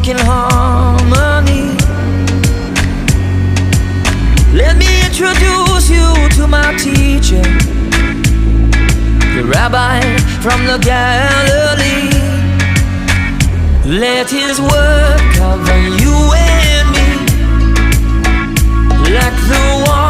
walk in harmony. Let me introduce you to my teacher, the rabbi from the Galilee. Let his word cover you and me like the water